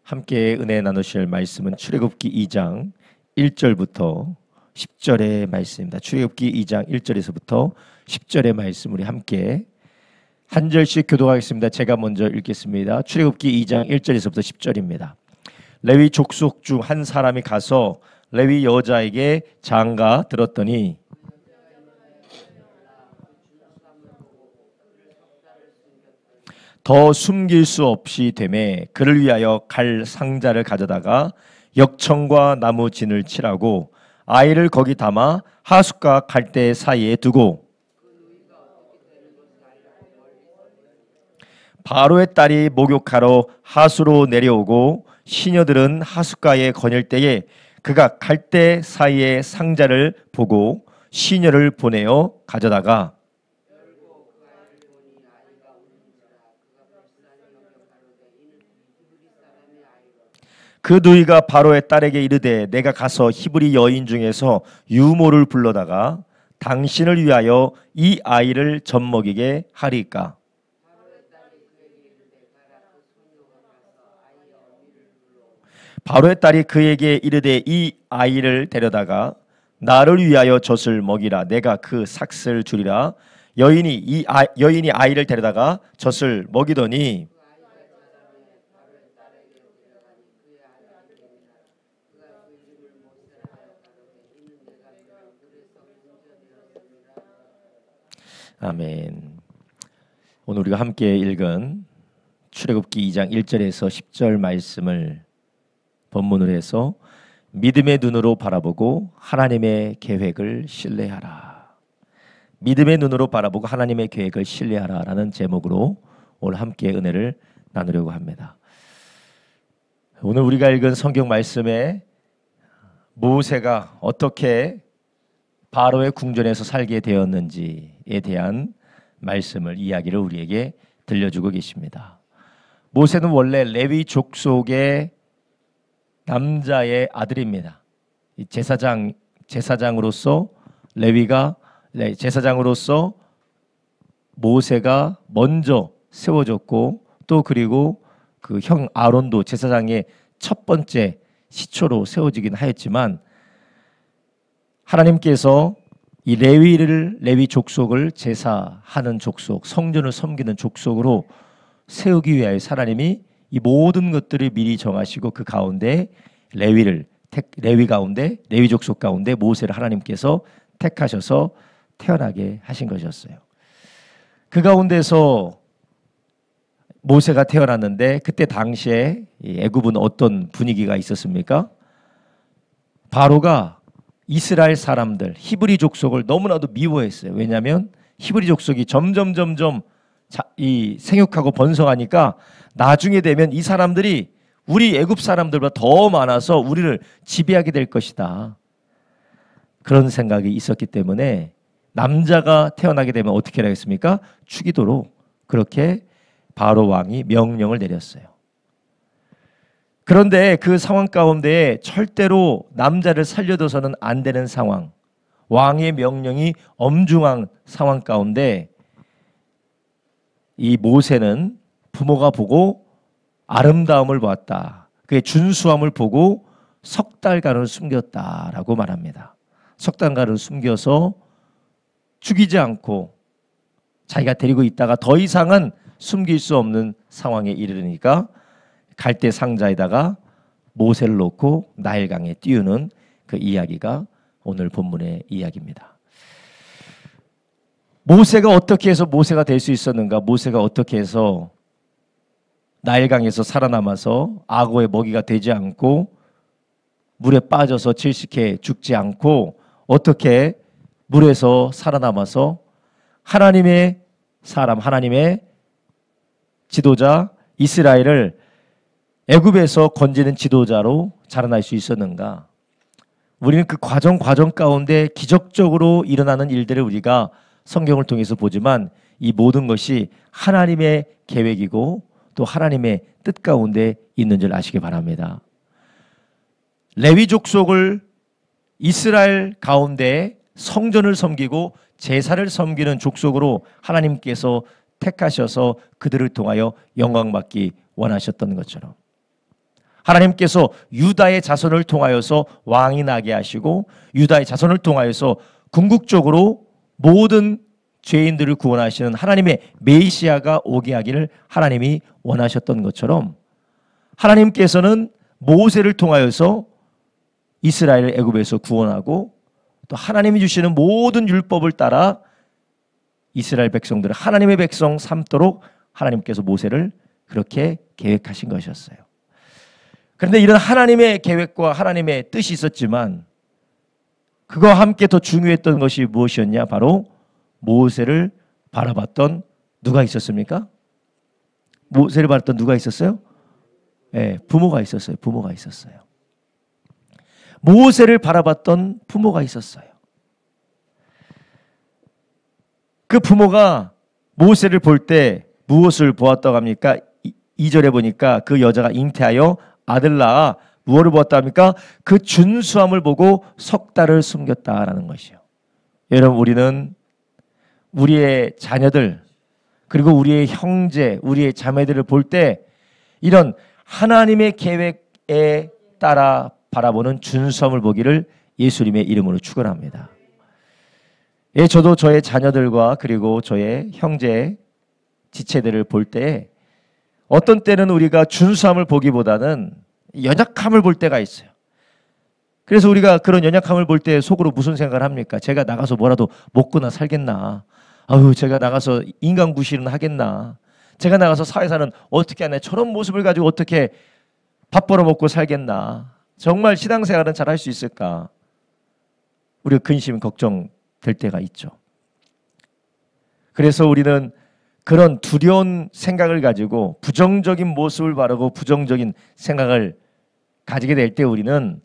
함께 은혜 나누실 말씀은 출애굽기 2장 1절부터 10절의 말씀입니다. 출애굽기 2장 1절에서부터 10절의 말씀 우리 함께 한 절씩 교독하겠습니다. 제가 먼저 읽겠습니다. 출애굽기 2장 1절에서부터 10절입니다. 레위 족속 중 한 사람이 가서 레위 여자에게 장가 들었더니 더 숨길 수 없이 되매 그를 위하여 갈 상자를 가져다가 역청과 나무 진을 칠하고 아이를 거기 담아 하숫과 갈대 사이에 두고 바로의 딸이 목욕하러 하수로 내려오고 시녀들은 하숫가에 거닐 때에 그가 갈대 사이에 상자를 보고 시녀를 보내어 가져다가 그 누이가 바로의 딸에게 이르되 내가 가서 히브리 여인 중에서 유모를 불러다가 당신을 위하여 이 아이를 젖먹이게 하리까. 바로의 딸이 그에게 이르되 이 아이를 데려다가 나를 위하여 젖을 먹이라. 내가 그 삭슬 주리라. 여인이 아이를 데려다가 젖을 먹이더니 아멘. 오늘 우리가 함께 읽은 출애굽기 2장 1절에서 10절 말씀을 본문으로 해서 믿음의 눈으로 바라보고 하나님의 계획을 신뢰하라. 믿음의 눈으로 바라보고 하나님의 계획을 신뢰하라 라는 제목으로 오늘 함께 은혜를 나누려고 합니다. 오늘 우리가 읽은 성경 말씀에 모세가 어떻게 바로의 궁전에서 살게 되었는지에 대한 말씀을 이야기를 우리에게 들려주고 계십니다. 모세는 원래 레위 족속의 남자의 아들입니다. 제사장으로서 제사장으로서 모세가 먼저 세워졌고 또 그리고 그 형 아론도 제사장의 첫 번째 시초로 세워지긴 하였지만 하나님께서 이 레위 족속을 제사하는 족속, 성전을 섬기는 족속으로 세우기 위하여 하나님이 이 모든 것들을 미리 정하시고 그 가운데 레위 족속 가운데 모세를 하나님께서 택하셔서 태어나게 하신 것이었어요. 그 가운데서 모세가 태어났는데 그때 당시에 애굽은 어떤 분위기가 있었습니까? 바로가 이스라엘 사람들, 히브리 족속을 너무나도 미워했어요. 왜냐하면 히브리 족속이 점점 이 생육하고 번성하니까 나중에 되면 이 사람들이 우리 애굽 사람들보다 더 많아서 우리를 지배하게 될 것이다. 그런 생각이 있었기 때문에 남자가 태어나게 되면 어떻게 하겠습니까? 죽이도록 그렇게 바로 왕이 명령을 내렸어요. 그런데 그 상황 가운데 절대로 남자를 살려둬서는 안 되는 상황, 왕의 명령이 엄중한 상황 가운데 이 모세는 부모가 보고 아름다움을 보았다. 그의 준수함을 보고 석 달간을 숨겼다라고 말합니다. 석 달간을 숨겨서 죽이지 않고 자기가 데리고 있다가 더 이상은 숨길 수 없는 상황에 이르니까 갈대 상자에다가 모세를 놓고 나일강에 띄우는 그 이야기가 오늘 본문의 이야기입니다. 모세가 어떻게 해서 모세가 될 수 있었는가? 모세가 어떻게 해서 나일강에서 살아남아서 악어의 먹이가 되지 않고 물에 빠져서 질식해 죽지 않고 어떻게 물에서 살아남아서 하나님의 사람, 하나님의 지도자 이스라엘을 애굽에서 건지는 지도자로 자라날 수 있었는가? 우리는 그 과정 가운데 기적적으로 일어나는 일들을 우리가 성경을 통해서 보지만 이 모든 것이 하나님의 계획이고 또 하나님의 뜻 가운데 있는 줄 아시기 바랍니다. 레위 족속을 이스라엘 가운데 성전을 섬기고 제사를 섬기는 족속으로 하나님께서 택하셔서 그들을 통하여 영광받기 원하셨던 것처럼 하나님께서 유다의 자손을 통하여서 왕이 나게 하시고 유다의 자손을 통하여서 궁극적으로 모든 죄인들을 구원하시는 하나님의 메시아가 오게 하기를 하나님이 원하셨던 것처럼 하나님께서는 모세를 통하여서 이스라엘을 애굽에서 구원하고 또 하나님이 주시는 모든 율법을 따라 이스라엘 백성들을 하나님의 백성 삼도록 하나님께서 모세를 그렇게 계획하신 것이었어요. 그런데 이런 하나님의 계획과 하나님의 뜻이 있었지만 그거와 함께 더 중요했던 것이 무엇이었냐? 바로 모세를 바라봤던 누가 있었습니까? 모세를 바라봤던 누가 있었어요? 네, 부모가 있었어요. 부모가 있었어요. 모세를 바라봤던 부모가 있었어요. 그 부모가 모세를 볼 때 무엇을 보았다고 합니까? 2절에 보니까 그 여자가 잉태하여 아들 낳아 무엇을 보았다 합니까? 그 준수함을 보고 석 달을 숨겼다라는 것이요. 여러분, 우리는 우리의 자녀들 그리고 우리의 형제, 우리의 자매들을 볼 때 이런 하나님의 계획에 따라 바라보는 준수함을 보기를 예수님의 이름으로 축원합니다. 예, 저도 저의 자녀들과 그리고 저의 형제, 지체들을 볼 때 어떤 때는 우리가 준수함을 보기보다는 연약함을 볼 때가 있어요. 그래서 우리가 그런 연약함을 볼 때 속으로 무슨 생각을 합니까? 제가 나가서 뭐라도 먹고나 살겠나? 아유, 제가 나가서 인간구실은 하겠나? 제가 나가서 사회사는 어떻게 하냐? 저런 모습을 가지고 어떻게 밥 벌어먹고 살겠나? 정말 신앙생활은 잘 할 수 있을까? 우리가 근심, 걱정될 때가 있죠. 그래서 우리는 그런 두려운 생각을 가지고 부정적인 모습을 바라고 부정적인 생각을 가지게 될 때 우리는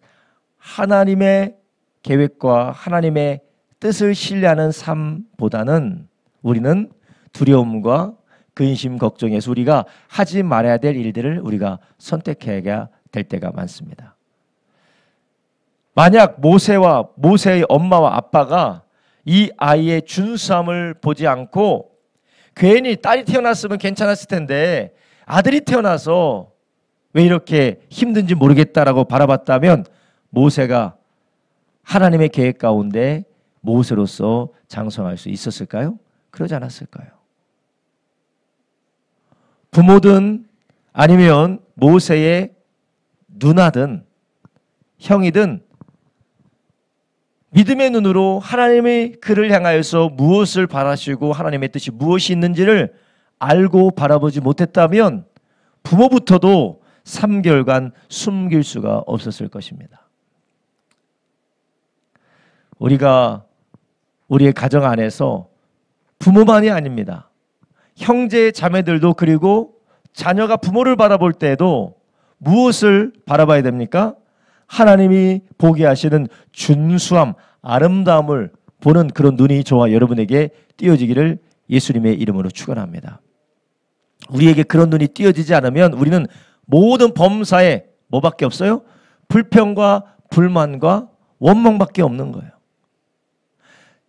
하나님의 계획과 하나님의 뜻을 신뢰하는 삶보다는 우리는 두려움과 근심, 걱정에서 우리가 하지 말아야 될 일들을 우리가 선택해야 될 때가 많습니다. 만약 모세의 엄마와 아빠가 이 아이의 준수함을 보지 않고 괜히 딸이 태어났으면 괜찮았을 텐데 아들이 태어나서 왜 이렇게 힘든지 모르겠다라고 바라봤다면 모세가 하나님의 계획 가운데 모세로서 장성할 수 있었을까요? 그러지 않았을까요? 부모든 아니면 모세의 누나든 형이든 믿음의 눈으로 하나님의 그를 향하여서 무엇을 바라시고 하나님의 뜻이 무엇이 있는지를 알고 바라보지 못했다면 부모부터도 3개월간 숨길 수가 없었을 것입니다. 우리가 우리의 가정 안에서 부모만이 아닙니다. 형제 자매들도 그리고 자녀가 부모를 바라볼 때에도 무엇을 바라봐야 됩니까? 하나님이 보게 하시는 준수함, 아름다움을 보는 그런 눈이 저와 여러분에게 띄어지기를 예수님의 이름으로 축원합니다. 우리에게 그런 눈이 띄어지지 않으면 우리는 모든 범사에 뭐밖에 없어요? 불평과 불만과 원망밖에 없는 거예요.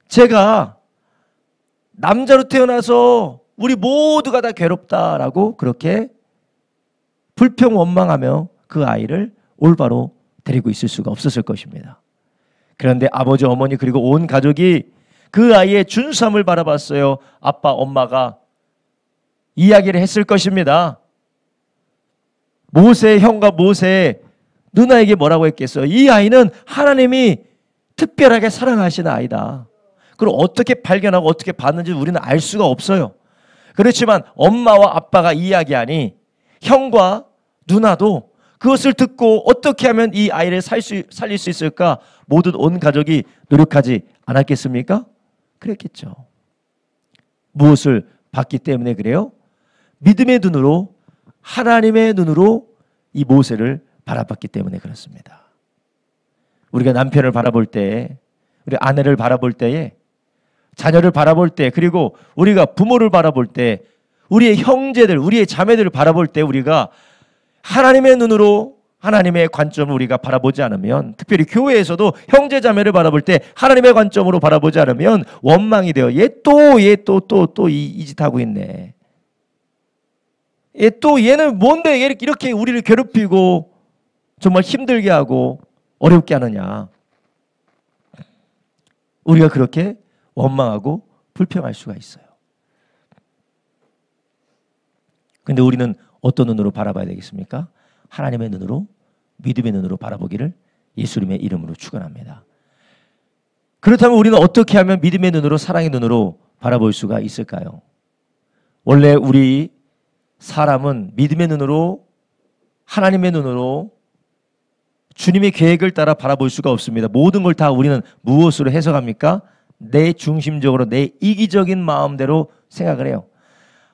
제가 남자로 태어나서 우리 모두가 다 괴롭다라고 그렇게 불평 원망하며 그 아이를 올바로 데리고 있을 수가 없었을 것입니다. 그런데 아버지, 어머니 그리고 온 가족이 그 아이의 준수함을 바라봤어요. 아빠, 엄마가 이야기를 했을 것입니다. 모세의 형과 모세의 누나에게 뭐라고 했겠어요? 이 아이는 하나님이 특별하게 사랑하시는 아이다. 그걸 어떻게 발견하고 어떻게 봤는지 우리는 알 수가 없어요. 그렇지만 엄마와 아빠가 이야기하니 형과 누나도 그것을 듣고 어떻게 하면 이 아이를 살릴 수 있을까? 모든 온 가족이 노력하지 않았겠습니까? 그랬겠죠. 무엇을 봤기 때문에 그래요? 믿음의 눈으로, 하나님의 눈으로 이 모세를 바라봤기 때문에 그렇습니다. 우리가 남편을 바라볼 때, 우리 아내를 바라볼 때에, 자녀를 바라볼 때, 그리고 우리가 부모를 바라볼 때, 우리의 형제들, 우리의 자매들을 바라볼 때 우리가 하나님의 눈으로 하나님의 관점을 우리가 바라보지 않으면, 특별히 교회에서도 형제 자매를 바라볼 때 하나님의 관점으로 바라보지 않으면 원망이 돼요. 얘 또 이 짓 하고 있네. 얘는 뭔데 이렇게 우리를 괴롭히고 정말 힘들게 하고 어렵게 하느냐. 우리가 그렇게 원망하고 불평할 수가 있어요. 근데 우리는 어떤 눈으로 바라봐야 되겠습니까? 하나님의 눈으로, 믿음의 눈으로 바라보기를 예수님의 이름으로 축원합니다. 그렇다면 우리는 어떻게 하면 믿음의 눈으로, 사랑의 눈으로 바라볼 수가 있을까요? 원래 우리 사람은 믿음의 눈으로, 하나님의 눈으로, 주님의 계획을 따라 바라볼 수가 없습니다. 모든 걸 다 우리는 무엇으로 해석합니까? 내 중심적으로, 내 이기적인 마음대로 생각을 해요.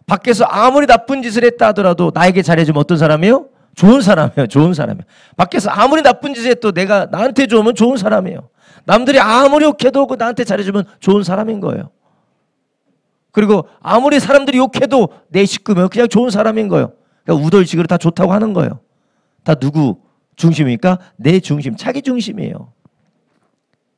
밖에서 아무리 나쁜 짓을 했다 하더라도 나에게 잘해주면 어떤 사람이에요? 좋은 사람이에요. 좋은 사람이에요. 밖에서 아무리 나쁜 짓을 해도 내가 나한테 좋으면 좋은 사람이에요. 남들이 아무리 욕해도 나한테 잘해주면 좋은 사람인 거예요. 그리고 아무리 사람들이 욕해도 내 식구면 그냥 좋은 사람인 거예요. 그러니까 우덜식으로 다 좋다고 하는 거예요. 다 누구 중심입니까? 내 중심, 자기 중심이에요.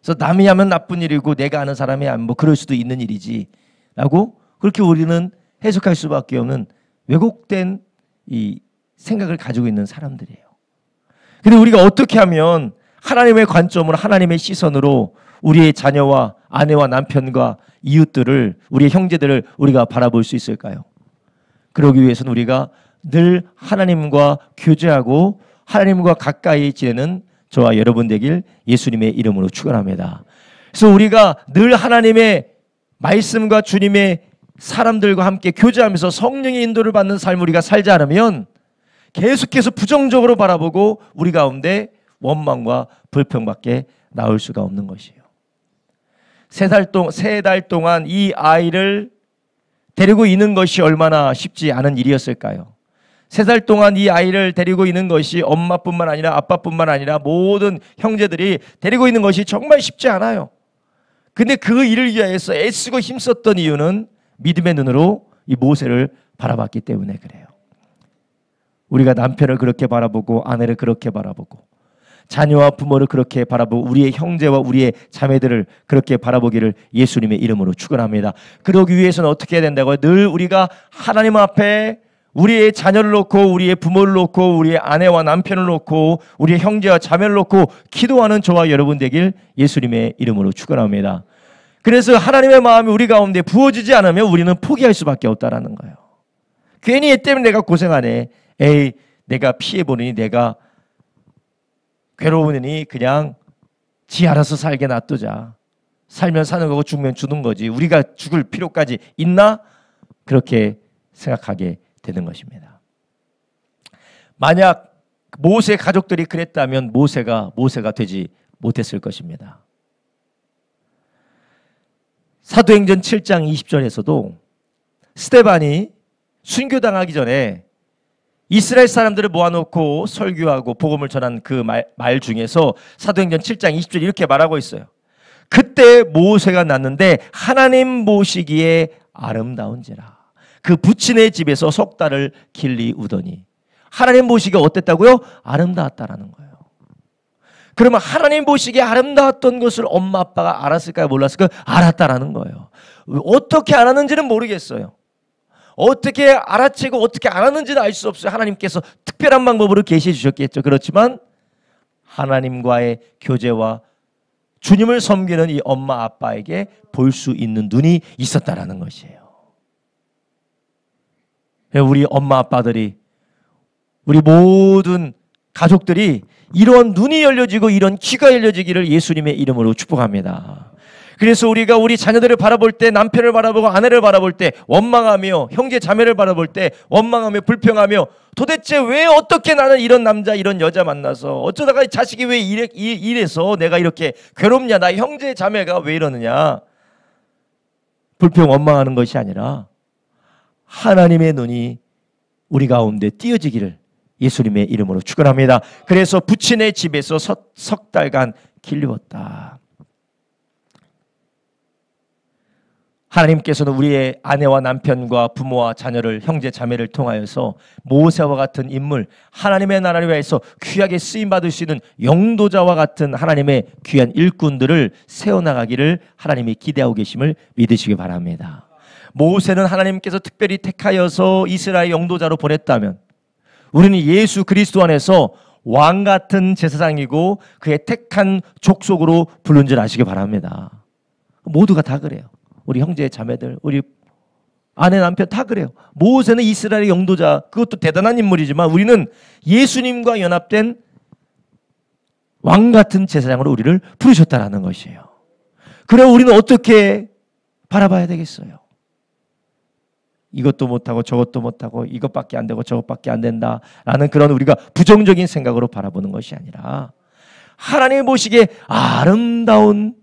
그래서 남이 하면 나쁜 일이고 내가 아는 사람이 하면 뭐 그럴 수도 있는 일이지 라고 그렇게 우리는 해석할 수밖에 없는 왜곡된 이 생각을 가지고 있는 사람들이에요. 근데 우리가 어떻게 하면 하나님의 관점으로, 하나님의 시선으로 우리의 자녀와 아내와 남편과 이웃들을, 우리의 형제들을 우리가 바라볼 수 있을까요? 그러기 위해서는 우리가 늘 하나님과 교제하고 하나님과 가까이 지내는 저와 여러분 되길 예수님의 이름으로 축원합니다. 그래서 우리가 늘 하나님의 말씀과 주님의 사람들과 함께 교제하면서 성령의 인도를 받는 삶을 우리가 살지 않으면 계속해서 부정적으로 바라보고 우리 가운데 원망과 불평밖에 나올 수가 없는 것이에요. 세 달 동안 이 아이를 데리고 있는 것이 얼마나 쉽지 않은 일이었을까요? 3달 동안 이 아이를 데리고 있는 것이 엄마뿐만 아니라 아빠뿐만 아니라 모든 형제들이 데리고 있는 것이 정말 쉽지 않아요. 근데 그 일을 위해서 애쓰고 힘썼던 이유는 믿음의 눈으로 이 모세를 바라봤기 때문에 그래요. 우리가 남편을 그렇게 바라보고 아내를 그렇게 바라보고 자녀와 부모를 그렇게 바라보고 우리의 형제와 우리의 자매들을 그렇게 바라보기를 예수님의 이름으로 축원합니다. 그러기 위해서는 어떻게 해야 된다고요? 늘 우리가 하나님 앞에 우리의 자녀를 놓고 우리의 부모를 놓고 우리의 아내와 남편을 놓고 우리의 형제와 자매를 놓고 기도하는 저와 여러분 되길 예수님의 이름으로 축원합니다. 그래서 하나님의 마음이 우리 가운데 부어지지 않으면 우리는 포기할 수밖에 없다라는 거예요. 괜히 얘 때문에 내가 고생하네. 에이, 내가 피해보느니 내가 괴로우니 그냥 지 알아서 살게 놔두자. 살면 사는 거고 죽으면 죽는 거지. 우리가 죽을 필요까지 있나? 그렇게 생각하게 되는 것입니다. 만약 모세 가족들이 그랬다면 모세가 되지 못했을 것입니다. 사도행전 7장 20절에서도 스데반이 순교당하기 전에 이스라엘 사람들을 모아놓고 설교하고 복음을 전한 그 말 중에서 사도행전 7장 20절 이렇게 말하고 있어요. 그때 모세가 났는데 하나님 보시기에 아름다운지라. 그 부친의 집에서 석 달을 길리우더니. 하나님 보시기에 어땠다고요? 아름다웠다라는 거예요. 그러면 하나님 보시기에 아름다웠던 것을 엄마 아빠가 알았을까요? 몰랐을까요? 알았다라는 거예요. 어떻게 알았는지는 모르겠어요. 어떻게 알아채고 어떻게 알았는지는 알 수 없어요. 하나님께서 특별한 방법으로 계시해 주셨겠죠. 그렇지만 하나님과의 교제와 주님을 섬기는 이 엄마 아빠에게 볼 수 있는 눈이 있었다라는 것이에요. 우리 엄마 아빠들이, 우리 모든 가족들이 이런 눈이 열려지고 이런 귀가 열려지기를 예수님의 이름으로 축복합니다. 그래서 우리가 우리 자녀들을 바라볼 때, 남편을 바라보고 아내를 바라볼 때 원망하며, 형제 자매를 바라볼 때 원망하며 불평하며, 도대체 왜 어떻게 나는 이런 남자 이런 여자 만나서 어쩌다가 자식이 왜 이래서 내가 이렇게 괴롭냐, 나 형제 자매가 왜 이러느냐, 불평 원망하는 것이 아니라 하나님의 눈이 우리 가운데 띄어지기를 예수님의 이름으로 축원합니다. 그래서 부친의 집에서 석 달간 길리웠다. 하나님께서는 우리의 아내와 남편과 부모와 자녀를, 형제 자매를 통하여서 모세와 같은 인물, 하나님의 나라를 위해서 귀하게 쓰임받을 수 있는 영도자와 같은 하나님의 귀한 일꾼들을 세워나가기를 하나님이 기대하고 계심을 믿으시기 바랍니다. 모세는 하나님께서 특별히 택하여서 이스라엘 영도자로 보냈다면 우리는 예수 그리스도 안에서 왕 같은 제사장이고 그의 택한 족속으로 부른 줄 아시기 바랍니다. 모두가 다 그래요. 우리 형제 자매들, 우리 아내 남편 다 그래요. 모세는 이스라엘의 영도자, 그것도 대단한 인물이지만 우리는 예수님과 연합된 왕 같은 제사장으로 우리를 부르셨다라는 것이에요. 그래 우리는 어떻게 바라봐야 되겠어요? 이것도 못하고 저것도 못하고 이것밖에 안 되고 저것밖에 안 된다라는 그런 우리가 부정적인 생각으로 바라보는 것이 아니라 하나님이 보시기에 아름다운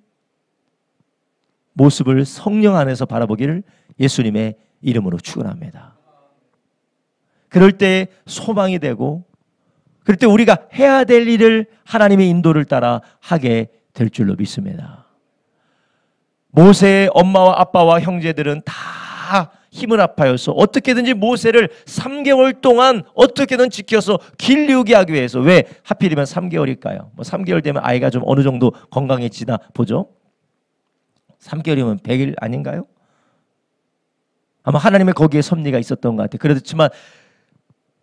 모습을 성령 안에서 바라보기를 예수님의 이름으로 축원합니다. 그럴 때 소망이 되고 그럴 때 우리가 해야 될 일을 하나님의 인도를 따라 하게 될 줄로 믿습니다. 모세의 엄마와 아빠와 형제들은 다 힘을 합하여서 어떻게든지 모세를 3개월 동안 어떻게든 지켜서 길리우게 하기 위해서, 왜 하필이면 3개월일까요? 뭐 3개월 되면 아이가 좀 어느 정도 건강해지나 보죠. 3개월이면 100일 아닌가요? 아마 하나님의 거기에 섭리가 있었던 것 같아요. 그렇지만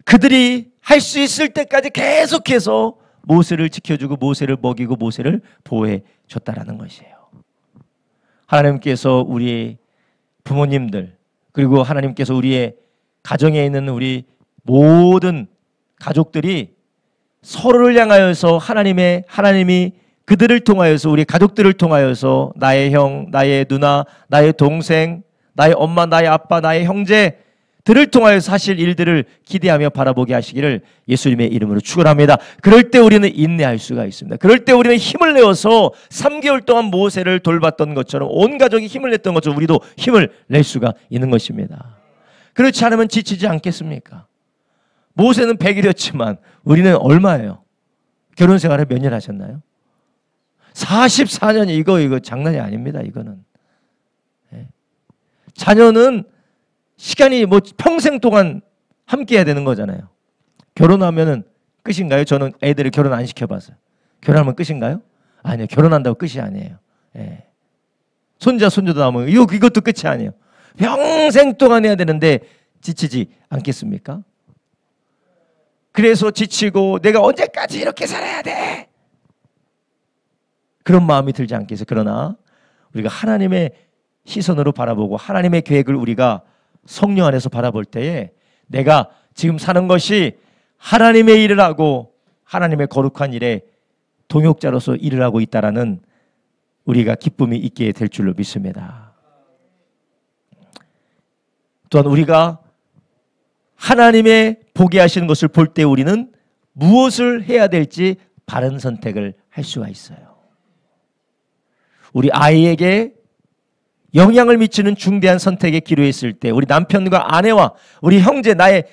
그들이 할 수 있을 때까지 계속해서 모세를 지켜주고 모세를 먹이고 모세를 보호해 줬다라는 것이에요. 하나님께서 우리의 부모님들, 그리고 하나님께서 우리의 가정에 있는 우리 모든 가족들이 서로를 향하여서 하나님이 그들을 통하여서, 우리 가족들을 통하여서 나의 형, 나의 누나, 나의 동생, 나의 엄마, 나의 아빠, 나의 형제들을 통하여서 하실 일들을 기대하며 바라보게 하시기를 예수님의 이름으로 축원합니다. 그럴 때 우리는 인내할 수가 있습니다. 그럴 때 우리는 힘을 내어서 3개월 동안 모세를 돌봤던 것처럼, 온 가족이 힘을 냈던 것처럼 우리도 힘을 낼 수가 있는 것입니다. 그렇지 않으면 지치지 않겠습니까? 모세는 100일이었지만 우리는 얼마예요? 결혼 생활을 몇 년 하셨나요? 44년. 이거 장난이 아닙니다. 이거는. 자녀는 시간이 뭐 평생 동안 함께 해야 되는 거잖아요. 결혼하면은 끝인가요? 저는 애들을 결혼 안 시켜봤어요. 결혼하면 끝인가요? 아니요. 결혼한다고 끝이 아니에요. 예. 손자도 나오면 이것도 끝이 아니에요. 평생 동안 해야 되는데 지치지 않겠습니까? 그래서 지치고 내가 언제까지 이렇게 살아야 돼? 그런 마음이 들지 않겠어요? 그러나 우리가 하나님의 시선으로 바라보고 하나님의 계획을 우리가 성령 안에서 바라볼 때에 내가 지금 사는 것이 하나님의 일을 하고 하나님의 거룩한 일에 동역자로서 일을 하고 있다라는 우리가 기쁨이 있게 될 줄로 믿습니다. 또한 우리가 하나님의 보게 하시는 것을 볼 때 우리는 무엇을 해야 될지 바른 선택을 할 수가 있어요. 우리 아이에게 영향을 미치는 중대한 선택에 기로했을 때, 우리 남편과 아내와 우리 형제, 나의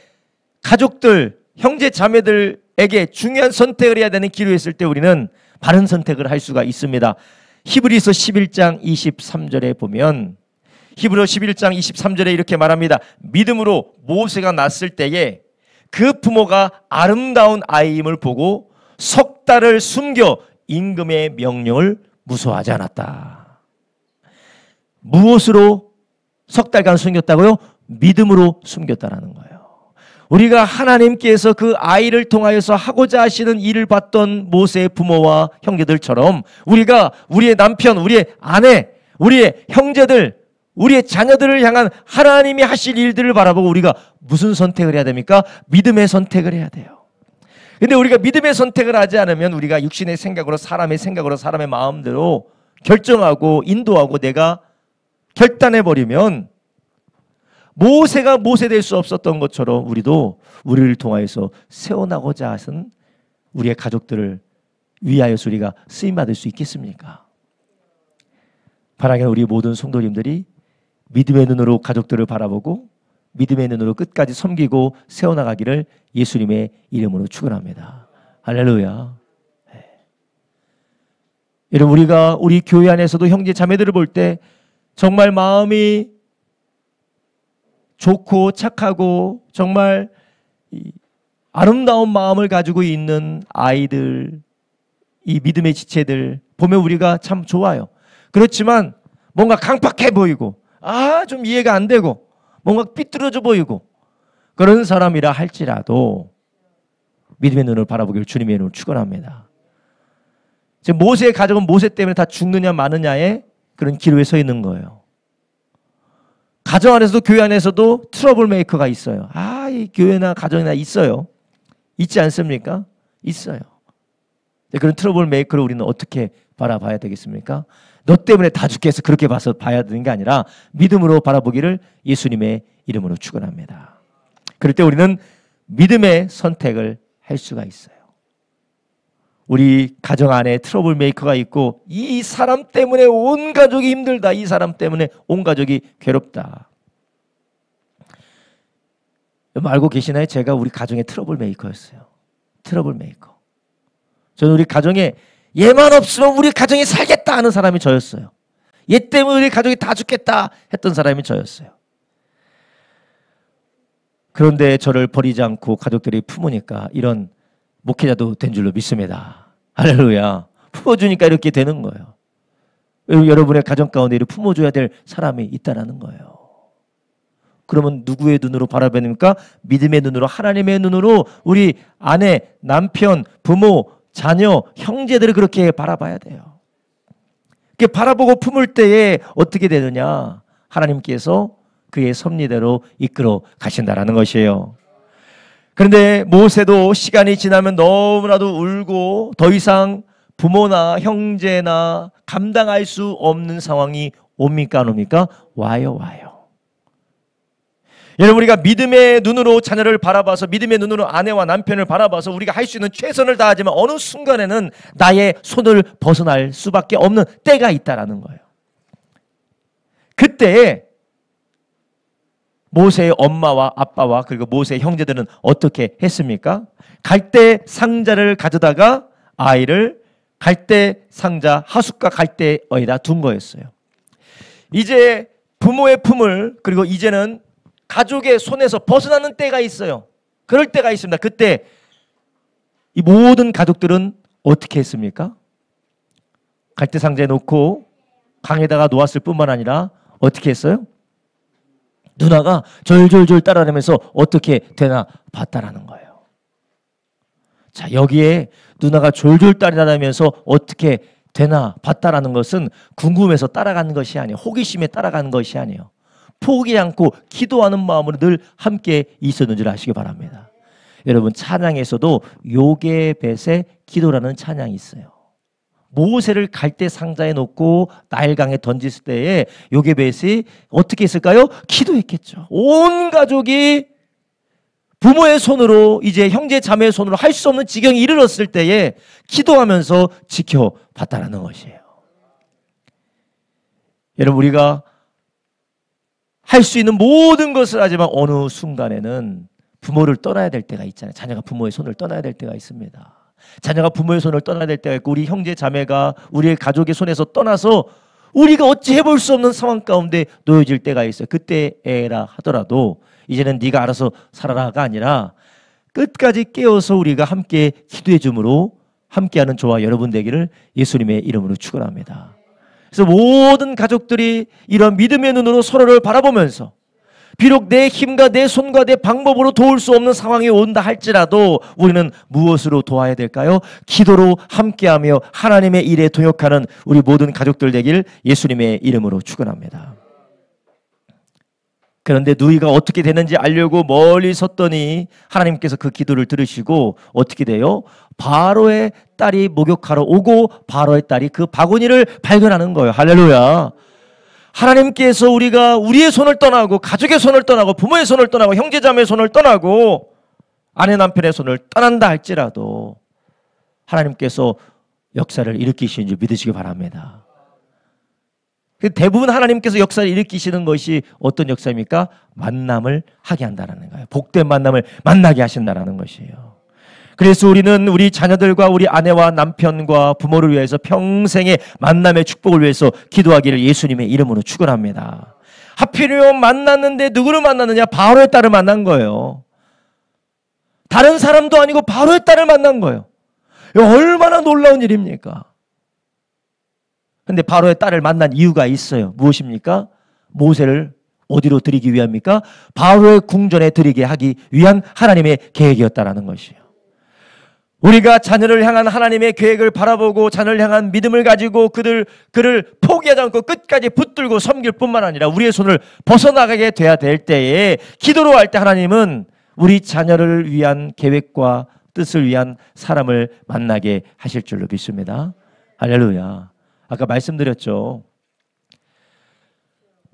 가족들, 형제 자매들에게 중요한 선택을 해야 되는 기로했을 때 우리는 바른 선택을 할 수가 있습니다. 히브리서 11장 23절에 보면, 히브리서 11장 23절에 이렇게 말합니다. 믿음으로 모세가 낳았을 때에 그 부모가 아름다운 아이임을 보고 석 달을 숨겨 임금의 명령을 무서워하지 않았다. 무엇으로 석 달간 숨겼다고요? 믿음으로 숨겼다라는 거예요. 우리가 하나님께서 그 아이를 통하여서 하고자 하시는 일을 봤던 모세의 부모와 형제들처럼 우리가 우리의 남편, 우리의 아내, 우리의 형제들, 우리의 자녀들을 향한 하나님이 하실 일들을 바라보고 우리가 무슨 선택을 해야 됩니까? 믿음의 선택을 해야 돼요. 근데 우리가 믿음의 선택을 하지 않으면 우리가 육신의 생각으로, 사람의 생각으로, 사람의 마음대로 결정하고 인도하고 내가 결단해버리면 모세가 모세 될 수 없었던 것처럼 우리도 우리를 통하여서 세워나고자 하신 우리의 가족들을 위하여서 우리가 쓰임받을 수 있겠습니까? 바라기는 우리 모든 성도님들이 믿음의 눈으로 가족들을 바라보고 믿음의 눈으로 끝까지 섬기고 세워나가기를 예수님의 이름으로 축원합니다. 할렐루야. 네. 여러분, 우리가 우리 교회 안에서도 형제 자매들을 볼 때 정말 마음이 좋고 착하고 정말 아름다운 마음을 가지고 있는 아이들, 이 믿음의 지체들 보면 우리가 참 좋아요. 그렇지만 뭔가 강팍해 보이고 좀 이해가 안 되고 뭔가 삐뚤어져 보이고 그런 사람이라 할지라도 믿음의 눈을 바라보기를 주님의 이름으로 축원합니다. 지금 모세의 가족은 모세 때문에 다 죽느냐 마느냐의 그런 기로에 서 있는 거예요. 가정 안에서도 교회 안에서도 트러블 메이커가 있어요. 이 교회나 가정이나 있어요. 있지 않습니까? 있어요. 그런 트러블 메이커를 우리는 어떻게 바라봐야 되겠습니까? 너 때문에 다 죽겠어 그렇게 봐야 되는 게 아니라 믿음으로 바라보기를 예수님의 이름으로 축원합니다. 그럴 때 우리는 믿음의 선택을 할 수가 있어요. 우리 가정 안에 트러블 메이커가 있고 이 사람 때문에 온 가족이 힘들다. 이 사람 때문에 온 가족이 괴롭다. 여러분 알고 계시나요? 제가 우리 가정의 트러블 메이커였어요. 트러블 메이커. 저는 우리 가정에 얘만 없으면 우리 가정이 살겠다 하는 사람이 저였어요. 얘 때문에 우리 가족이 다 죽겠다 했던 사람이 저였어요. 그런데 저를 버리지 않고 가족들이 품으니까 이런 목회자도 된 줄로 믿습니다. 할렐루야. 품어주니까 이렇게 되는 거예요. 여러분의 가정 가운데 이를 품어줘야 될 사람이 있다는 거예요. 그러면 누구의 눈으로 바라봅니까? 믿음의 눈으로, 하나님의 눈으로 우리 아내, 남편, 부모, 자녀, 형제들을 그렇게 바라봐야 돼요. 그렇게 바라보고 품을 때에 어떻게 되느냐? 하나님께서 그의 섭리대로 이끌어 가신다라는 것이에요. 그런데 모세도 시간이 지나면 너무나도 울고 더 이상 부모나 형제나 감당할 수 없는 상황이 옵니까 안 옵니까? 와요. 여러분 우리가 믿음의 눈으로 자녀를 바라봐서 믿음의 눈으로 아내와 남편을 바라봐서 우리가 할 수 있는 최선을 다하지만 어느 순간에는 나의 손을 벗어날 수밖에 없는 때가 있다라는 거예요. 그때에 모세의 엄마와 아빠와 그리고 모세의 형제들은 어떻게 했습니까? 갈대 상자를 가져다가 아이를 갈대 상자 하숫과 갈대에다 둔 거였어요. 이제 부모의 품을 그리고 이제는 가족의 손에서 벗어나는 때가 있어요. 그럴 때가 있습니다. 그때 이 모든 가족들은 어떻게 했습니까? 갈대 상자에 놓고 강에다가 놓았을 뿐만 아니라 어떻게 했어요? 누나가 졸졸졸 따라다니면서 어떻게 되나 봤다라는 거예요. 자, 여기에 누나가 졸졸 따라다니면서 어떻게 되나 봤다라는 것은 궁금해서 따라가는 것이 아니에요. 호기심에 따라가는 것이 아니에요. 포기하지 않고 기도하는 마음으로 늘 함께 있었는 줄 아시기 바랍니다. 여러분 찬양에서도 요게벳의 기도라는 찬양이 있어요. 모세를 갈대 상자에 놓고 나일강에 던졌을 때에 요게벳이 어떻게 했을까요? 기도했겠죠. 온 가족이 부모의 손으로 이제 형제 자매의 손으로 할 수 없는 지경에 이르렀을 때에 기도하면서 지켜봤다라는 것이에요. 여러분 우리가 할 수 있는 모든 것을 하지만 어느 순간에는 부모를 떠나야 될 때가 있잖아요. 자녀가 부모의 손을 떠나야 될 때가 있습니다. 자녀가 부모의 손을 떠나야 될 때가 있고 우리 형제 자매가 우리의 가족의 손에서 떠나서 우리가 어찌 해볼 수 없는 상황 가운데 놓여질 때가 있어요. 그때에라 하더라도 이제는 네가 알아서 살아라가 아니라 끝까지 깨어서 우리가 함께 기도해 줌으로 함께하는 저와 여러분 되기를 예수님의 이름으로 축원합니다. 그래서 모든 가족들이 이런 믿음의 눈으로 서로를 바라보면서 비록 내 힘과 내 손과 내 방법으로 도울 수 없는 상황이 온다 할지라도 우리는 무엇으로 도와야 될까요? 기도로 함께하며 하나님의 일에 동역하는 우리 모든 가족들 되길 예수님의 이름으로 축원합니다. 그런데 누이가 어떻게 되는지 알려고 멀리 섰더니 하나님께서 그 기도를 들으시고 어떻게 돼요? 바로의 딸이 목욕하러 오고 바로의 딸이 그 바구니를 발견하는 거예요. 할렐루야. 하나님께서 우리가 우리의 손을 떠나고 가족의 손을 떠나고 부모의 손을 떠나고 형제자매의 손을 떠나고 아내 남편의 손을 떠난다 할지라도 하나님께서 역사를 일으키시는 줄 믿으시기 바랍니다. 대부분 하나님께서 역사를 일으키시는 것이 어떤 역사입니까? 만남을 하게 한다는 거예요. 복된 만남을 만나게 하신다는 것이에요. 그래서 우리는 우리 자녀들과 우리 아내와 남편과 부모를 위해서 평생의 만남의 축복을 위해서 기도하기를 예수님의 이름으로 축원합니다. 하필이면 만났는데 누구를 만났느냐? 바로의 딸을 만난 거예요. 다른 사람도 아니고 바로의 딸을 만난 거예요. 얼마나 놀라운 일입니까? 근데 바로의 딸을 만난 이유가 있어요. 무엇입니까? 모세를 어디로 드리기 위함입니까? 바로의 궁전에 드리게 하기 위한 하나님의 계획이었다라는 것이에요. 우리가 자녀를 향한 하나님의 계획을 바라보고 자녀를 향한 믿음을 가지고 그를 포기하지 않고 끝까지 붙들고 섬길 뿐만 아니라 우리의 손을 벗어나가게 돼야 될 때에 기도로 할 때 하나님은 우리 자녀를 위한 계획과 뜻을 위한 사람을 만나게 하실 줄로 믿습니다. 할렐루야. 아까 말씀드렸죠.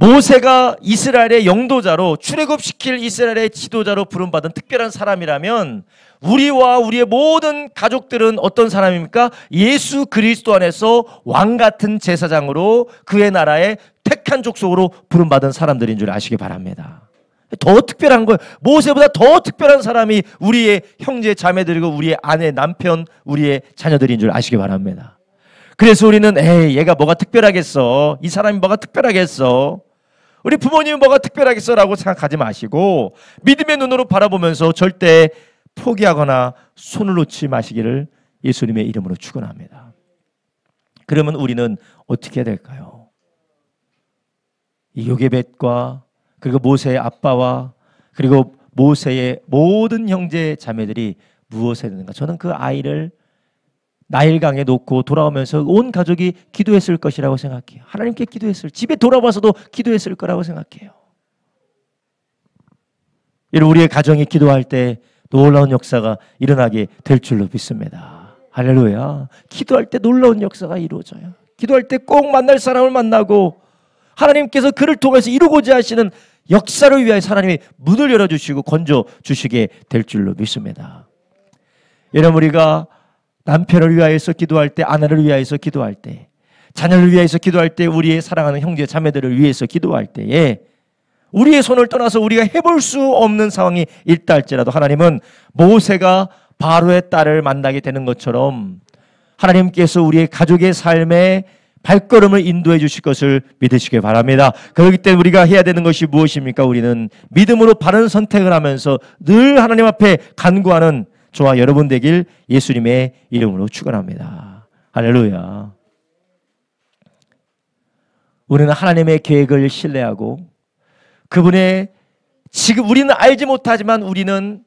모세가 이스라엘의 영도자로 출애굽시킬 이스라엘의 지도자로 부름받은 특별한 사람이라면 우리와 우리의 모든 가족들은 어떤 사람입니까? 예수 그리스도 안에서 왕같은 제사장으로 그의 나라의 택한 족속으로 부름받은 사람들인 줄 아시기 바랍니다. 더 특별한 거예요. 모세보다 더 특별한 사람이 우리의 형제 자매들이고 우리의 아내, 남편, 우리의 자녀들인 줄 아시기 바랍니다. 그래서 우리는 얘가 뭐가 특별하겠어. 이 사람이 뭐가 특별하겠어. 우리 부모님이 뭐가 특별하겠어 라고 생각하지 마시고 믿음의 눈으로 바라보면서 절대 포기하거나 손을 놓지 마시기를 예수님의 이름으로 축원합니다. 그러면 우리는 어떻게 해야 될까요? 이 요게벳과 그리고 모세의 아빠와 그리고 모세의 모든 형제 자매들이 무엇을 했는가? 저는 그 아이를 나일강에 놓고 돌아오면서 온 가족이 기도했을 것이라고 생각해요. 하나님께 기도했을, 집에 돌아와서도 기도했을 거라고 생각해요. 이런 우리의 가정이 기도할 때 놀라운 역사가 일어나게 될 줄로 믿습니다. 할렐루야. 기도할 때 놀라운 역사가 이루어져요. 기도할 때 꼭 만날 사람을 만나고 하나님께서 그를 통해서 이루고자 하시는 역사를 위하여 하나님이 문을 열어주시고 건져주시게 될 줄로 믿습니다. 여러분, 우리가 남편을 위하여서 기도할 때, 아내를 위하여서 기도할 때, 자녀를 위하여서 기도할 때, 우리의 사랑하는 형제 자매들을 위해서 기도할 때에 우리의 손을 떠나서 우리가 해볼 수 없는 상황이 있다 할지라도 하나님은 모세가 바로의 딸을 만나게 되는 것처럼 하나님께서 우리의 가족의 삶에 발걸음을 인도해 주실 것을 믿으시기 바랍니다. 그렇기 때문에 우리가 해야 되는 것이 무엇입니까? 우리는 믿음으로 바른 선택을 하면서 늘 하나님 앞에 간구하는 저와 여러분 되길 예수님의 이름으로 축원합니다. 할렐루야. 우리는 하나님의 계획을 신뢰하고 그분의 지금 우리는 알지 못하지만 우리는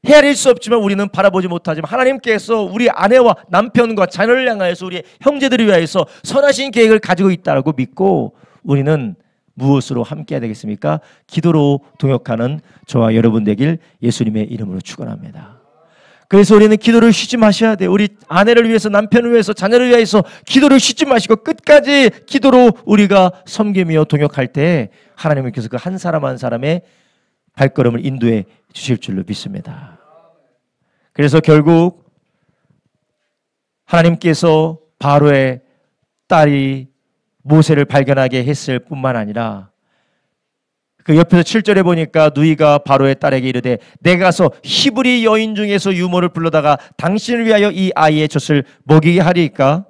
헤아릴 수 없지만 우리는 바라보지 못하지만 하나님께서 우리 아내와 남편과 자녀를 향하여서 우리 형제들을 위하여서 선하신 계획을 가지고 있다고 믿고 우리는 무엇으로 함께해야 되겠습니까? 기도로 동역하는 저와 여러분 되길 예수님의 이름으로 축원합니다. 그래서 우리는 기도를 쉬지 마셔야 돼요. 우리 아내를 위해서, 남편을 위해서, 자녀를 위해서 기도를 쉬지 마시고 끝까지 기도로 우리가 섬기며 동역할 때 하나님께서 그 한 사람 한 사람의 발걸음을 인도해 주실 줄로 믿습니다. 그래서 결국 하나님께서 바로의 딸이 모세를 발견하게 했을 뿐만 아니라 그 옆에서 7절에 보니까 누이가 바로의 딸에게 이르되 내가 가서 히브리 여인 중에서 유모를 불러다가 당신을 위하여 이 아이의 젖을 먹이게 하리이까?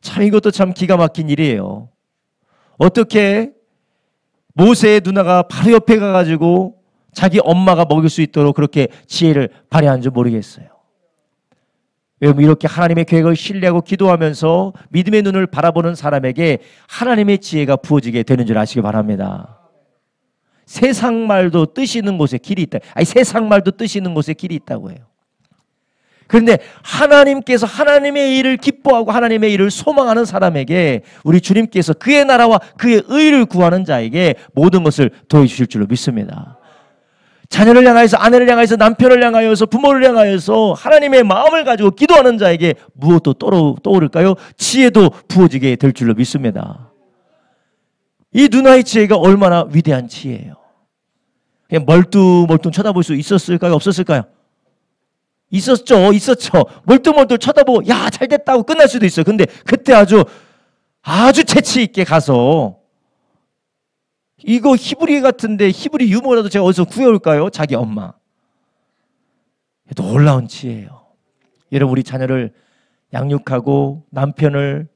참 이것도 참 기가 막힌 일이에요. 어떻게 모세의 누나가 바로 옆에 가가지고 자기 엄마가 먹일 수 있도록 그렇게 지혜를 발휘한 줄 모르겠어요. 여러분, 이렇게 하나님의 계획을 신뢰하고 기도하면서 믿음의 눈을 바라보는 사람에게 하나님의 지혜가 부어지게 되는 줄 아시기 바랍니다. 세상 말도 뜻이 있는 곳에 길이 있다. 아니, 세상 말도 뜻이 있는 곳에 길이 있다고 해요. 그런데 하나님께서 하나님의 일을 기뻐하고 하나님의 일을 소망하는 사람에게 우리 주님께서 그의 나라와 그의 의를 구하는 자에게 모든 것을 더해주실 줄로 믿습니다. 자녀를 향하여서, 아내를 향하여서, 남편을 향하여서, 부모를 향하여서 하나님의 마음을 가지고 기도하는 자에게 무엇도 떠오를까요? 지혜도 부어지게 될 줄로 믿습니다. 이 누나의 지혜가 얼마나 위대한 지혜예요. 그냥 멀뚱멀뚱 쳐다볼 수 있었을까요? 없었을까요? 있었죠. 멀뚱멀뚱 쳐다보고 야, 잘 됐다고 끝날 수도 있어요. 근데 그때 아주 재치 있게 가서 이거 히브리 같은데 히브리 유머라도 제가 어디서 구해올까요? 자기 엄마. 놀라운 지혜예요. 여러분, 우리 자녀를 양육하고 남편을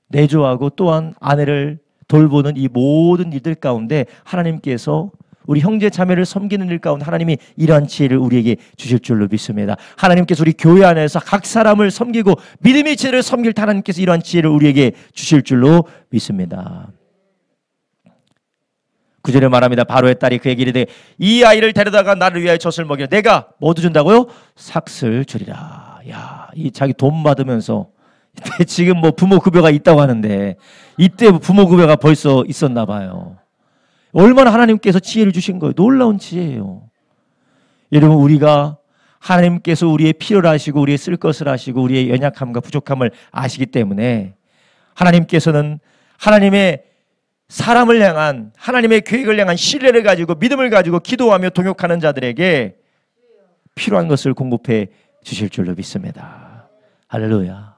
내조하고 또한 아내를 돌보는 이 모든 일들 가운데 하나님께서 우리 형제 자매를 섬기는 일 가운데 하나님이 이러한 지혜를 우리에게 주실 줄로 믿습니다. 하나님께서 우리 교회 안에서 각 사람을 섬기고 믿음의 지혜를 섬길 때 하나님께서 이러한 지혜를 우리에게 주실 줄로 믿습니다. 9절에 말합니다. 바로의 딸이 그에게 이르되 이 아이를 데려다가 나를 위하여 젖을 먹이라. 내가 뭐 준다고요? 삭슬 주리라. 야, 이 자기 돈 받으면서 이때 지금 뭐 부모 급여가 있다고 하는데 이때 부모 급여가 벌써 있었나 봐요. 얼마나 하나님께서 지혜를 주신 거예요. 놀라운 지혜예요. 여러분, 우리가 하나님께서 우리의 필요를 아시고 우리의 쓸 것을 아시고 우리의 연약함과 부족함을 아시기 때문에 하나님께서는 하나님의 사람을 향한 하나님의 계획을 향한 신뢰를 가지고 믿음을 가지고 기도하며 동역하는 자들에게 필요한 것을 공급해 주실 줄로 믿습니다. 할렐루야.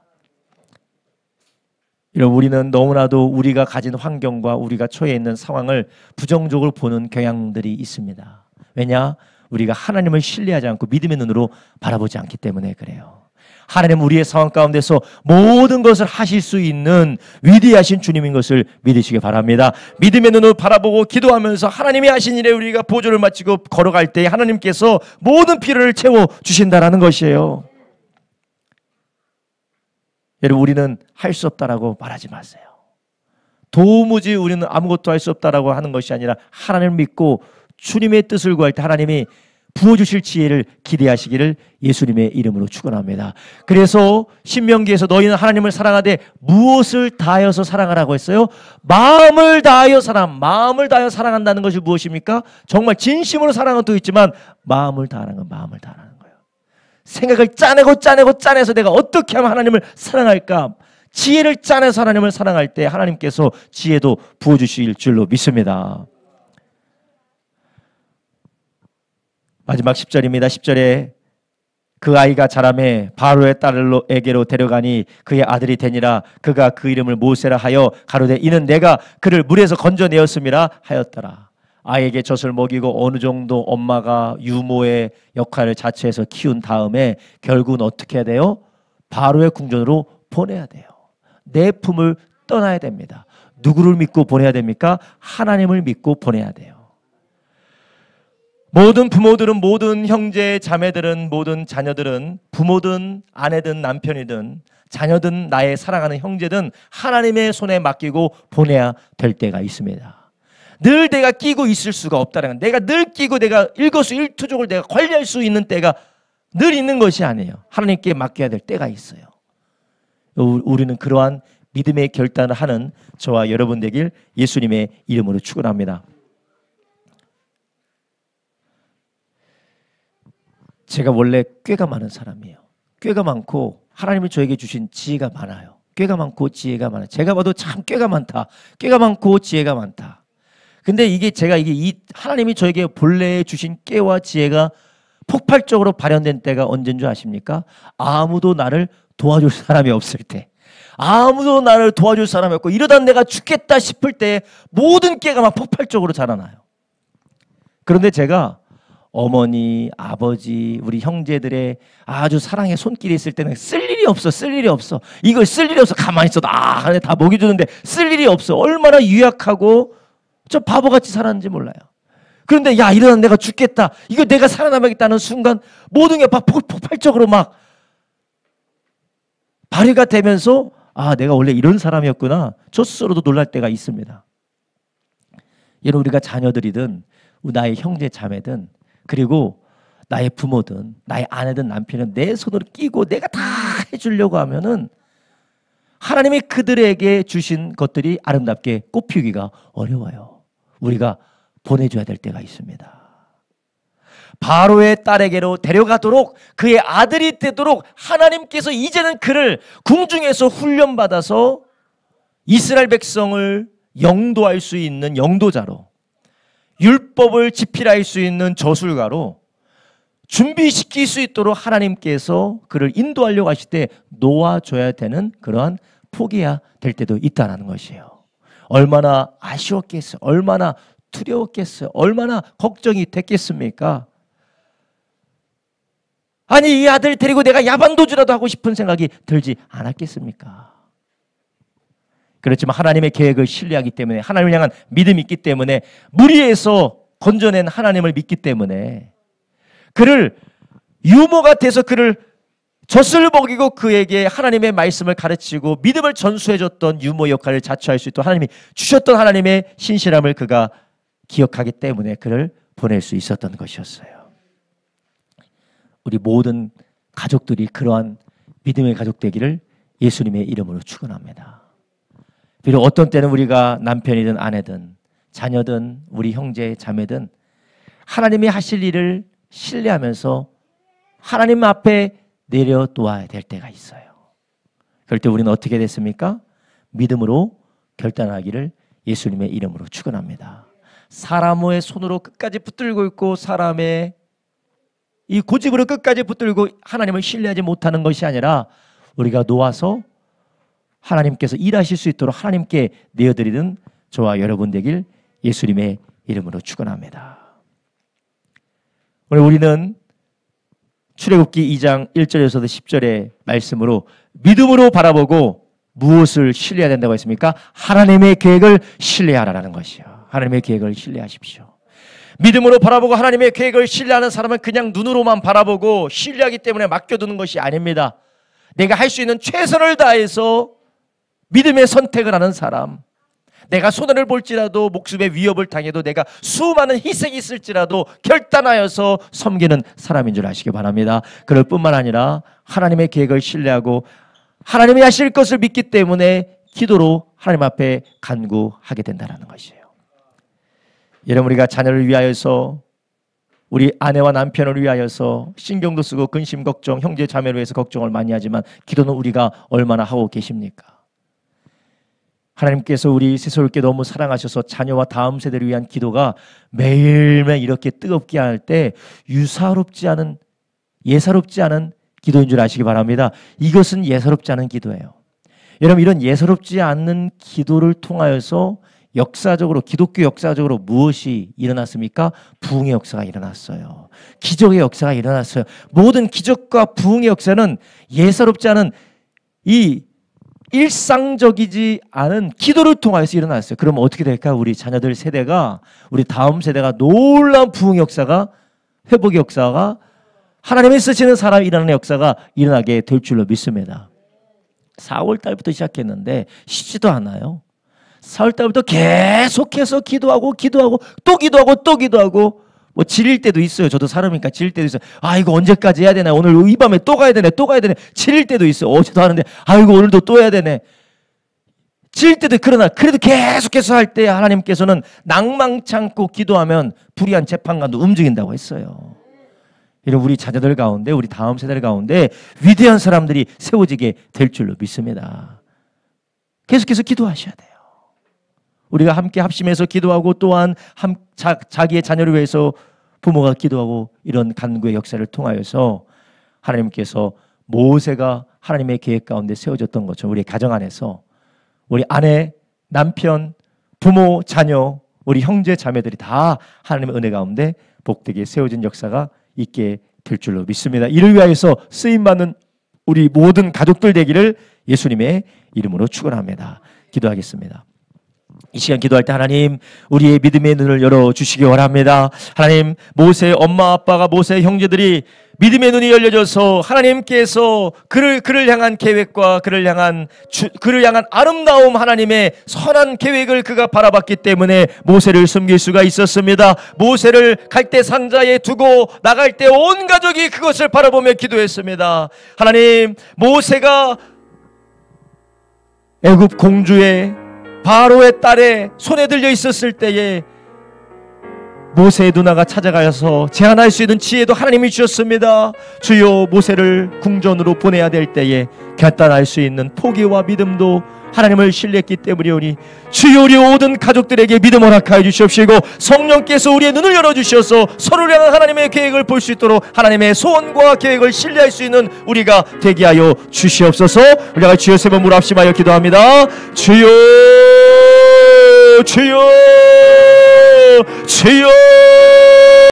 여러분, 우리는 너무나도 우리가 가진 환경과 우리가 처해 있는 상황을 부정적으로 보는 경향들이 있습니다. 왜냐? 우리가 하나님을 신뢰하지 않고 믿음의 눈으로 바라보지 않기 때문에 그래요. 하나님은 우리의 상황 가운데서 모든 것을 하실 수 있는 위대하신 주님인 것을 믿으시기 바랍니다. 믿음의 눈으로 바라보고 기도하면서 하나님이 하신 일에 우리가 보조를 마치고 걸어갈 때 하나님께서 모든 필요를 채워주신다는 것이에요. 여러분, 우리는 할 수 없다라고 말하지 마세요. 도무지 우리는 아무것도 할 수 없다라고 하는 것이 아니라 하나님을 믿고 주님의 뜻을 구할 때 하나님이 부어주실 지혜를 기대하시기를 예수님의 이름으로 축원합니다. 그래서 신명기에서 너희는 하나님을 사랑하되 무엇을 다하여서 사랑하라고 했어요? 마음을 다하여 마음을 다하여 사랑한다는 것이 무엇입니까? 정말 진심으로 사랑은 또 있지만 마음을 다하는 건 마음을 다하는 거예요. 생각을 짜내서 내가 어떻게 하면 하나님을 사랑할까? 지혜를 짜내서 하나님을 사랑할 때 하나님께서 지혜도 부어주실 줄로 믿습니다. 마지막 10절입니다. 10절에 그 아이가 자라매 바로의 딸에게로 데려가니 그의 아들이 되니라. 그가 그 이름을 모세라 하여 가로되 이는 내가 그를 물에서 건져내었음이라 하였더라. 아이에게 젖을 먹이고 어느 정도 엄마가 유모의 역할을 자처해서 키운 다음에 결국은 어떻게 해야 돼요? 바로의 궁전으로 보내야 돼요. 내 품을 떠나야 됩니다. 누구를 믿고 보내야 됩니까? 하나님을 믿고 보내야 돼요. 모든 부모들은, 모든 형제 자매들은, 모든 자녀들은, 부모든 아내든 남편이든 자녀든 나의 사랑하는 형제든 하나님의 손에 맡기고 보내야 될 때가 있습니다. 늘 내가 끼고 있을 수가 없다는 건, 내가 늘 끼고 내가 일거수일투족을 내가 관리할 수 있는 때가 늘 있는 것이 아니에요. 하나님께 맡겨야 될 때가 있어요. 우리는 그러한 믿음의 결단을 하는 저와 여러분 되길 예수님의 이름으로 축원합니다. 제가 원래 꾀가 많은 사람이에요. 꾀가 많고 하나님이 저에게 주신 지혜가 많아요. 꾀가 많고 지혜가 많아요. 제가 봐도 참 꾀가 많다. 꾀가 많고 지혜가 많다. 근데 이게 하나님이 저에게 본래 주신 꾀와 지혜가 폭발적으로 발현된 때가 언제인 줄 아십니까? 아무도 나를 도와줄 사람이 없을 때, 아무도 나를 도와줄 사람이 없고 이러다 내가 죽겠다 싶을 때 모든 꾀가 막 폭발적으로 자라나요. 그런데 제가 어머니, 아버지, 우리 형제들의 아주 사랑의 손길이 있을 때는 쓸 일이 없어. 이걸 쓸 일이 없어. 가만히 있어도 다 먹이 주는데 쓸 일이 없어. 얼마나 유약하고 저 바보같이 살았는지 몰라요. 그런데 이러다 내가 죽겠다. 이거 내가 살아남아야겠다는 순간 모든 게 막 폭발적으로 막 발휘가 되면서 내가 원래 이런 사람이었구나. 저 스스로도 놀랄 때가 있습니다. 여러분, 우리가 자녀들이든 나의 형제 자매든 그리고 나의 부모든 나의 아내든 남편은 내 손으로 끼고 내가 다 해주려고 하면은 하나님이 그들에게 주신 것들이 아름답게 꽃피우기가 어려워요. 우리가 보내줘야 될 때가 있습니다. 바로의 딸에게로 데려가도록 그의 아들이 되도록 하나님께서 이제는 그를 궁중에서 훈련받아서 이스라엘 백성을 영도할 수 있는 영도자로, 율법을 지필할 수 있는 저술가로 준비시킬 수 있도록 하나님께서 그를 인도하려고 하실 때 놓아줘야 되는 그러한 포기해야 될 때도 있다는 것이에요. 얼마나 아쉬웠겠어요. 얼마나 두려웠겠어요. 얼마나 걱정이 됐겠습니까? 아니, 이 아들 데리고 내가 야반도주라도 하고 싶은 생각이 들지 않았겠습니까? 그렇지만 하나님의 계획을 신뢰하기 때문에, 하나님을 향한 믿음이 있기 때문에, 무리에서 건져낸 하나님을 믿기 때문에 그를 유모가 돼서 그를 젖을 먹이고 그에게 하나님의 말씀을 가르치고 믿음을 전수해줬던 유모 역할을 자처할 수 있도록 하나님이 주셨던 하나님의 신실함을 그가 기억하기 때문에 그를 보낼 수 있었던 것이었어요. 우리 모든 가족들이 그러한 믿음의 가족 되기를 예수님의 이름으로 축원합니다. 비록 어떤 때는 우리가 남편이든 아내든 자녀든 우리 형제 자매든 하나님이 하실 일을 신뢰하면서 하나님 앞에 내려놓아야 될 때가 있어요. 그럴 때 우리는 어떻게 됐습니까? 믿음으로 결단하기를 예수님의 이름으로 축원합니다. 사람의 손으로 끝까지 붙들고 있고 사람의 이 고집으로 끝까지 붙들고 하나님을 신뢰하지 못하는 것이 아니라 우리가 놓아서 하나님께서 일하실 수 있도록 하나님께 내어드리는 저와 여러분 되길 예수님의 이름으로 축원합니다. 오늘 우리는 출애굽기 2장 1절에서도 10절의 말씀으로 믿음으로 바라보고 무엇을 신뢰해야 된다고 했습니까? 하나님의 계획을 신뢰하라는 것이요. 하나님의 계획을 신뢰하십시오. 믿음으로 바라보고 하나님의 계획을 신뢰하는 사람은 그냥 눈으로만 바라보고 신뢰하기 때문에 맡겨두는 것이 아닙니다. 내가 할 수 있는 최선을 다해서 믿음의 선택을 하는 사람, 내가 손해를 볼지라도 목숨의 위협을 당해도 내가 수많은 희생이 있을지라도 결단하여서 섬기는 사람인 줄 아시기 바랍니다. 그럴 뿐만 아니라 하나님의 계획을 신뢰하고 하나님이 하실 것을 믿기 때문에 기도로 하나님 앞에 간구하게 된다는 것이에요. 여러분, 우리가 자녀를 위하여서 우리 아내와 남편을 위하여서 신경도 쓰고 근심 걱정, 형제 자매를 위해서 걱정을 많이 하지만 기도는 우리가 얼마나 하고 계십니까? 하나님께서 우리 세속을 너무 사랑하셔서 자녀와 다음 세대를 위한 기도가 매일매일 이렇게 뜨겁게 할 때 유사롭지 않은, 예사롭지 않은 기도인 줄 아시기 바랍니다. 이것은 예사롭지 않은 기도예요. 여러분, 이런 예사롭지 않는 기도를 통하여서 역사적으로, 기독교 역사적으로 무엇이 일어났습니까? 부흥의 역사가 일어났어요. 기적의 역사가 일어났어요. 모든 기적과 부흥의 역사는 예사롭지 않은 이 일상적이지 않은 기도를 통하여서 일어났어요. 그럼 어떻게 될까요? 우리 자녀들 세대가, 우리 다음 세대가 놀라운 부흥의 역사가, 회복의 역사가, 하나님이 쓰시는 사람이 일어나는 역사가 일어나게 될 줄로 믿습니다. 4월 달부터 시작했는데 쉽지도 않아요. 4월 달부터 계속해서 기도하고 또 기도하고 뭐 질릴 때도 있어요. 저도 사람이니까 질릴 때도 있어요. 아, 이거 언제까지 해야 되나? 오늘 이 밤에 또 가야 되네. 질릴 때도 있어요. 어제도 하는데 아이고 오늘도 또 해야 되네. 질릴 때도. 그러나 그래도 계속해서 할 때 하나님께서는 낭망치 않고 기도하면 불의한 재판관도 움직인다고 했어요. 이런 우리 자녀들 가운데, 우리 다음 세대들 가운데 위대한 사람들이 세워지게 될 줄로 믿습니다. 계속해서 기도하셔야 돼요. 우리가 함께 합심해서 기도하고 또한 자기의 자녀를 위해서 부모가 기도하고 이런 간구의 역사를 통하여서 하나님께서 모세가 하나님의 계획 가운데 세워졌던 것처럼 우리 가정 안에서 우리 아내, 남편, 부모, 자녀, 우리 형제, 자매들이 다 하나님의 은혜 가운데 복되게 세워진 역사가 있게 될 줄로 믿습니다. 이를 위하여서 쓰임받는 우리 모든 가족들 되기를 예수님의 이름으로 축원합니다. 기도하겠습니다. 이 시간 기도할 때 하나님, 우리의 믿음의 눈을 열어주시기 원합니다. 하나님, 모세의 엄마 아빠가, 모세의 형제들이 믿음의 눈이 열려져서 하나님께서 그를 향한 계획과 그를 향한 아름다움, 하나님의 선한 계획을 그가 바라봤기 때문에 모세를 숨길 수가 있었습니다. 모세를 갈대 상자에 두고 나갈 때 온 가족이 그것을 바라보며 기도했습니다. 하나님, 모세가 애굽 공주의 바로의 딸의 손에 들려 있었을 때에 모세의 누나가 찾아가서 제한할 수 있는 지혜도 하나님이 주셨습니다. 주여, 모세를 궁전으로 보내야 될 때에 결단할 수 있는 포기와 믿음도 하나님을 신뢰했기 때문이오니 주여, 우리 모든 가족들에게 믿음을 허락하여 주시옵시고 성령께서 우리의 눈을 열어주셔서 서로를 향한 하나님의 계획을 볼 수 있도록 하나님의 소원과 계획을 신뢰할 수 있는 우리가 되게 하여 주시옵소서. 우리가 주여 세 번 물어 합심하여 기도합니다. 주여, 주여, 주여.